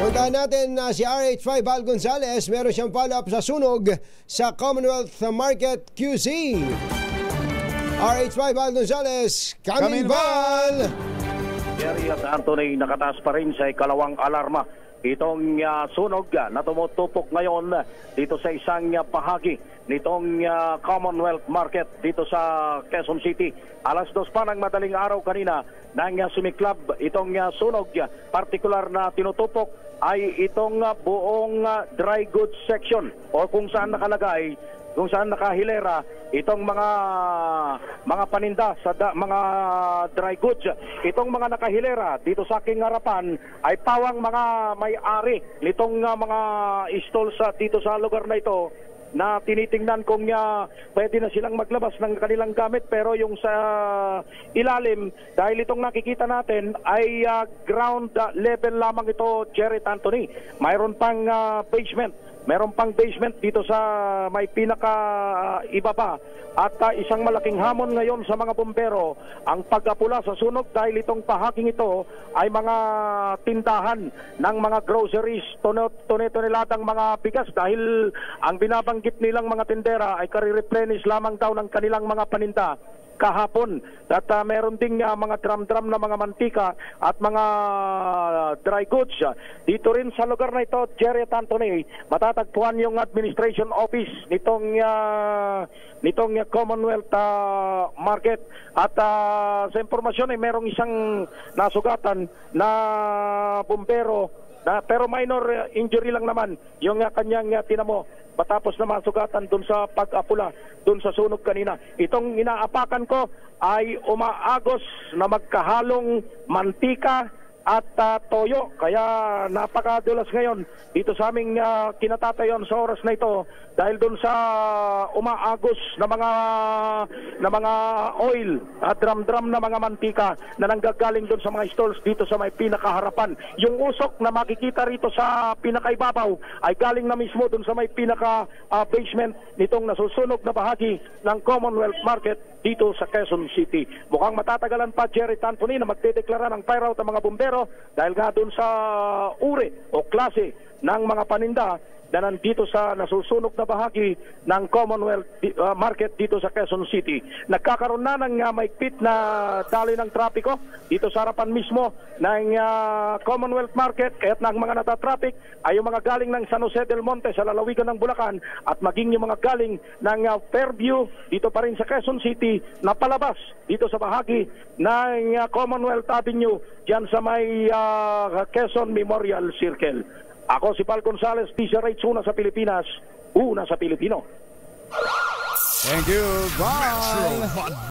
Puntahan natin na si RH5 Val Gonzales. Meron siyang follow-up sa sunog sa Commonwealth Market QC. RH5 Val Gonzales, coming Val! Jerry at Anthony, nakataas pa rin sa ikalawang alarma. Itong sunog na tumutupok ngayon dito sa isang bahagi nitong Commonwealth Market dito sa Quezon City. Alas 2 pa ng madaling araw kanina nang sumiklab itong sunog. Partikular na tinutupok ay itong buong dry goods section o kung saan nakalagay, kung saan nakahilera itong mga paninda sa mga dry goods. Itong mga nakahilera dito sa aking harapan ay pawang mga may-ari nitong mga stalls dito sa lugar na ito, na tinitingnan kung pwede na silang maglabas ng kanilang gamit, pero yung sa ilalim, dahil itong nakikita natin ay ground level lamang ito, Jerry Anthony. Mayroon pang basement. Meron pang basement dito sa may pinaka ibaba at isang malaking hamon ngayon sa mga bumbero ang pag-apula sa sunog, dahil itong pahaking ito ay mga tindahan ng mga groceries, tone-toneladang mga bigas, dahil ang binabanggit nilang mga tindera ay kare-replenish lamang daw ng kanilang mga paninda kahapon. At meron ding mga drum-drum na mga mantika at mga dry goods. Dito rin sa lugar na ito, Jerry at Anthony, matatagpuan yung administration office nitong Commonwealth Market. At sa impormasyon ay merong isang nasugatan na bumbero, pero minor injury lang naman yung kanyang tinamo matapos na masugatan dun sa pag-apula dun sa sunog kanina. Itong inaapakan ko ay umaagos na magkahalong mantika at toyo, kaya napakadulas ngayon dito sa aming kinatatayon sa oras na ito, dahil dun sa umaagos na mga oil at drum-drum na mga mantika na nanggagaling dun sa mga stalls dito sa may pinakaharapan. Yung usok na makikita rito sa pinakaibabaw ay galing na mismo dun sa may pinaka basement nitong nasusunog na bahagi ng Commonwealth Market dito sa Quezon City. Mukhang matatagalan pa, Jerry Anthony, na magdedeklara ng fire out ang mga bumbero, dahil nga dun sa uri o klase ng mga paninda na nandito sa nasusunog na bahagi ng Commonwealth Market dito sa Quezon City. Nagkakaroon na ng maigpit na daloy ng trapiko dito sa harapan mismo ng Commonwealth Market, kaya't ng mga natatraffic ay yung mga galing ng San Jose del Monte sa lalawigan ng Bulacan, at maging yung mga galing ng Fairview dito pa rin sa Quezon City na palabas dito sa bahagi ng Commonwealth Avenue dyan sa may Quezon Memorial Circle. Ako si Val Gonzales, DZRH, una sa Pilipinas, una sa Pilipino. Thank you. Bye.